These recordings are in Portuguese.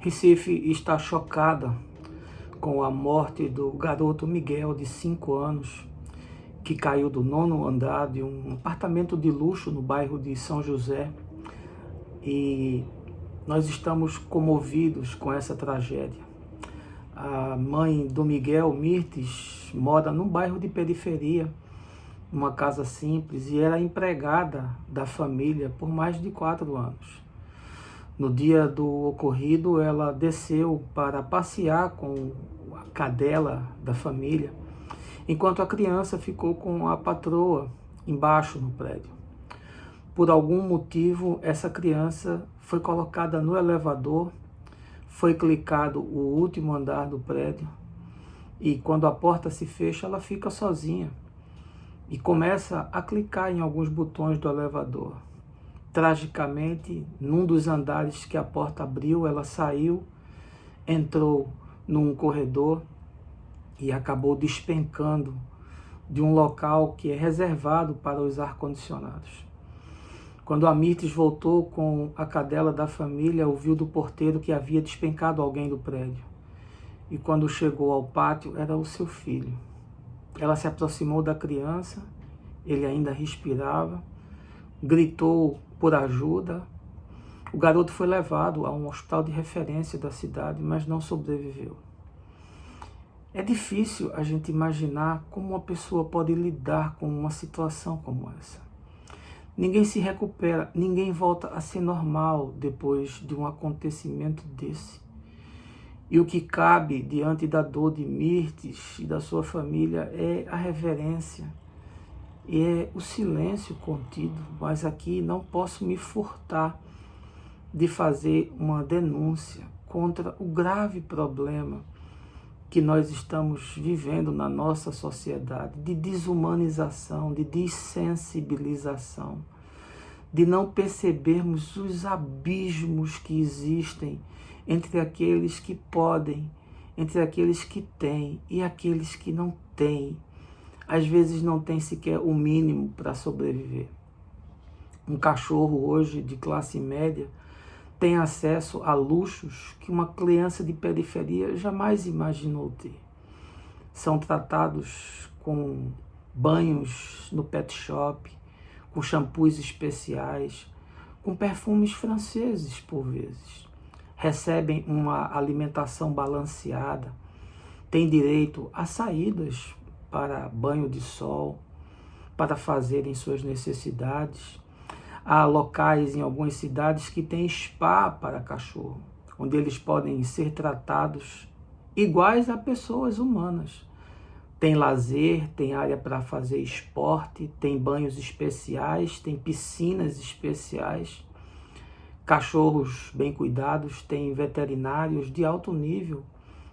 Recife está chocada com a morte do garoto Miguel, de 5 anos, que caiu do 9º andar de um apartamento de luxo no bairro de São José. E nós estamos comovidos com essa tragédia. A mãe do Miguel, Mirtes, mora num bairro de periferia, numa casa simples, e era empregada da família por mais de 4 anos. No dia do ocorrido, ela desceu para passear com a cadela da família, enquanto a criança ficou com a patroa embaixo no prédio. Por algum motivo, essa criança foi colocada no elevador, foi clicado o último andar do prédio, e quando a porta se fecha, ela fica sozinha e começa a clicar em alguns botões do elevador. Tragicamente, num dos andares que a porta abriu, ela saiu, entrou num corredor e acabou despencando de um local que é reservado para os ar-condicionados. Quando a Mirtes voltou com a cadela da família, ouviu do porteiro que havia despencado alguém do prédio. E quando chegou ao pátio, era o seu filho. Ela se aproximou da criança, ele ainda respirava, gritou por ajuda. O garoto foi levado a um hospital de referência da cidade, mas não sobreviveu. É difícil a gente imaginar como uma pessoa pode lidar com uma situação como essa. Ninguém se recupera, ninguém volta a ser normal depois de um acontecimento desse. E o que cabe diante da dor de Mirtes e da sua família é a reverência, e é o silêncio contido. Mas aqui não posso me furtar de fazer uma denúncia contra o grave problema que nós estamos vivendo na nossa sociedade, de desumanização, de dessensibilização, de não percebermos os abismos que existem entre aqueles que podem, entre aqueles que têm e aqueles que não têm. Às vezes não tem sequer o mínimo para sobreviver. Um cachorro hoje de classe média tem acesso a luxos que uma criança de periferia jamais imaginou ter. São tratados com banhos no pet shop, com shampoos especiais, com perfumes franceses por vezes. Recebem uma alimentação balanceada, têm direito a saídas para banho de sol, para fazerem suas necessidades. Há locais em algumas cidades que têm spa para cachorro, onde eles podem ser tratados iguais a pessoas humanas. Tem lazer, tem área para fazer esporte, tem banhos especiais, tem piscinas especiais. Cachorros bem cuidados, tem veterinários de alto nível.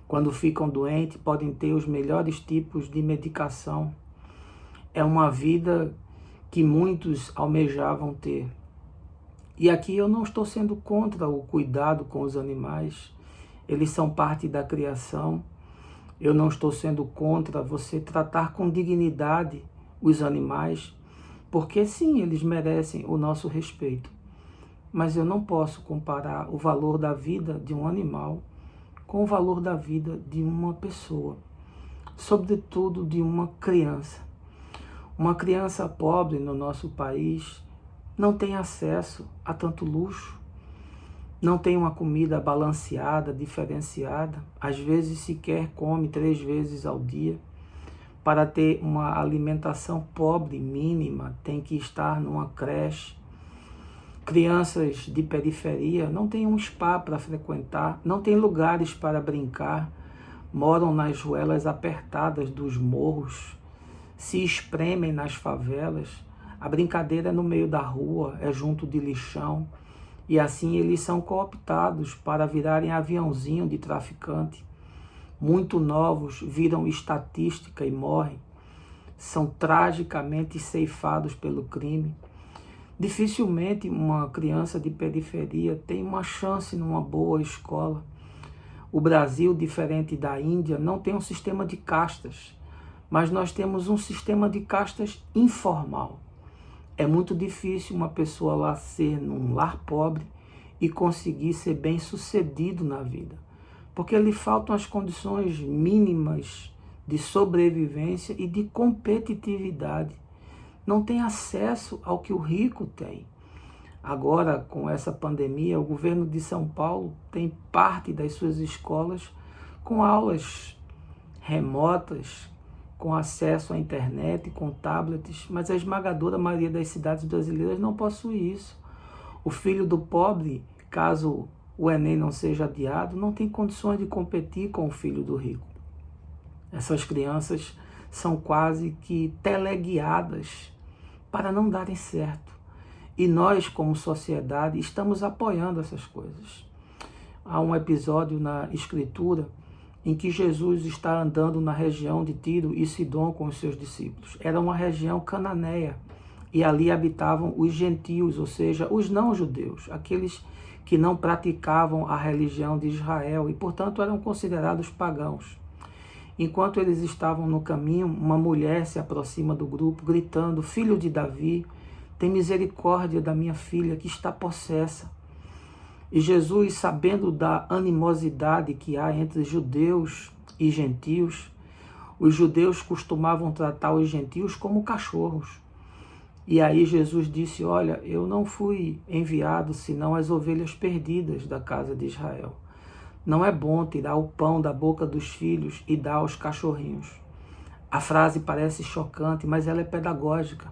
Quando ficam doentes, podem ter os melhores tipos de medicação. É uma vida que muitos almejavam ter. E aqui eu não estou sendo contra o cuidado com os animais. Eles são parte da criação. Eu não estou sendo contra você tratar com dignidade os animais, porque sim, eles merecem o nosso respeito. Mas eu não posso comparar o valor da vida de um animal com o valor da vida de uma pessoa, sobretudo de uma criança. Uma criança pobre no nosso país não tem acesso a tanto luxo, não tem uma comida balanceada, diferenciada, às vezes sequer come 3 vezes ao dia. Para ter uma alimentação pobre, mínima, tem que estar numa creche. Crianças de periferia não têm um spa para frequentar, não têm lugares para brincar, moram nas ruelas apertadas dos morros, se espremem nas favelas. A brincadeira é no meio da rua, é junto de lixão, e assim eles são cooptados para virarem aviãozinho de traficante. Muito novos viram estatística e morrem, são tragicamente ceifados pelo crime. Dificilmente uma criança de periferia tem uma chance numa boa escola. O Brasil, diferente da Índia, não tem um sistema de castas, mas nós temos um sistema de castas informal. É muito difícil uma pessoa nascer num lar pobre e conseguir ser bem-sucedido na vida. Porque lhe faltam as condições mínimas de sobrevivência e de competitividade. Não tem acesso ao que o rico tem. Agora, com essa pandemia, o governo de São Paulo tem parte das suas escolas com aulas remotas, com acesso à internet, com tablets, mas a esmagadora maioria das cidades brasileiras não possui isso. O filho do pobre, caso o Enem não seja adiado, não tem condições de competir com o filho do rico. Essas crianças são quase que teleguiadas para não darem certo. E nós, como sociedade, estamos apoiando essas coisas. Há um episódio na Escritura em que Jesus está andando na região de Tiro e Sidom com os seus discípulos. Era uma região cananeia e ali habitavam os gentios, ou seja, os não-judeus, aqueles que não praticavam a religião de Israel e, portanto, eram considerados pagãos. Enquanto eles estavam no caminho, uma mulher se aproxima do grupo, gritando: "Filho de Davi, tem misericórdia da minha filha que está possessa." E Jesus, sabendo da animosidade que há entre judeus e gentios, os judeus costumavam tratar os gentios como cachorros. E aí Jesus disse: "Olha, eu não fui enviado senão as ovelhas perdidas da casa de Israel. Não é bom tirar o pão da boca dos filhos e dar aos cachorrinhos." A frase parece chocante, mas ela é pedagógica.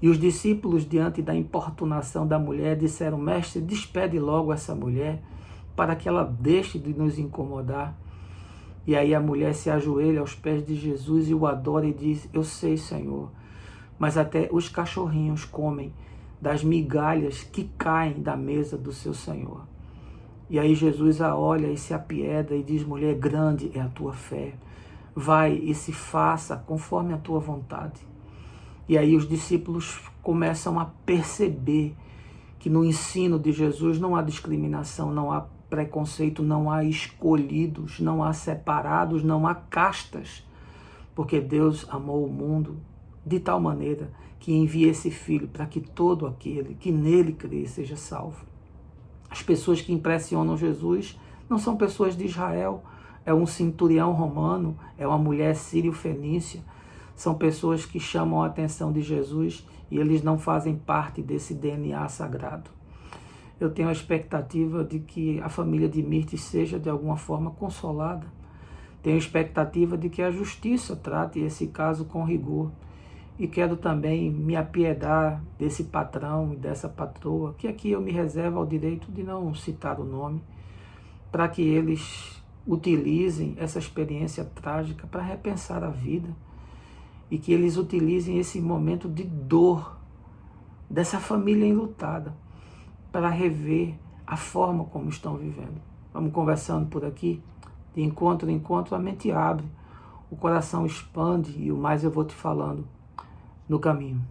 E os discípulos, diante da importunação da mulher, disseram: "Mestre, despede logo essa mulher, para que ela deixe de nos incomodar." E aí a mulher se ajoelha aos pés de Jesus e o adora e diz: "Eu sei, Senhor, mas até os cachorrinhos comem das migalhas que caem da mesa do seu Senhor." E aí Jesus a olha e se apieda e diz: "Mulher, grande é a tua fé. Vai e se faça conforme a tua vontade." E aí os discípulos começam a perceber que no ensino de Jesus não há discriminação, não há preconceito, não há escolhidos, não há separados, não há castas, porque Deus amou o mundo de tal maneira que envia esse Filho para que todo aquele que nele crê seja salvo. As pessoas que impressionam Jesus não são pessoas de Israel, é um centurião romano, é uma mulher sírio-fenícia. São pessoas que chamam a atenção de Jesus e eles não fazem parte desse DNA sagrado. Eu tenho a expectativa de que a família de Mirtes seja de alguma forma consolada. Tenho a expectativa de que a justiça trate esse caso com rigor. E quero também me apiedar desse patrão e dessa patroa, que aqui eu me reservo ao direito de não citar o nome, para que eles utilizem essa experiência trágica para repensar a vida e que eles utilizem esse momento de dor dessa família enlutada para rever a forma como estão vivendo. Vamos conversando por aqui, de encontro em encontro, a mente abre, o coração expande e o mais eu vou te falando no caminho.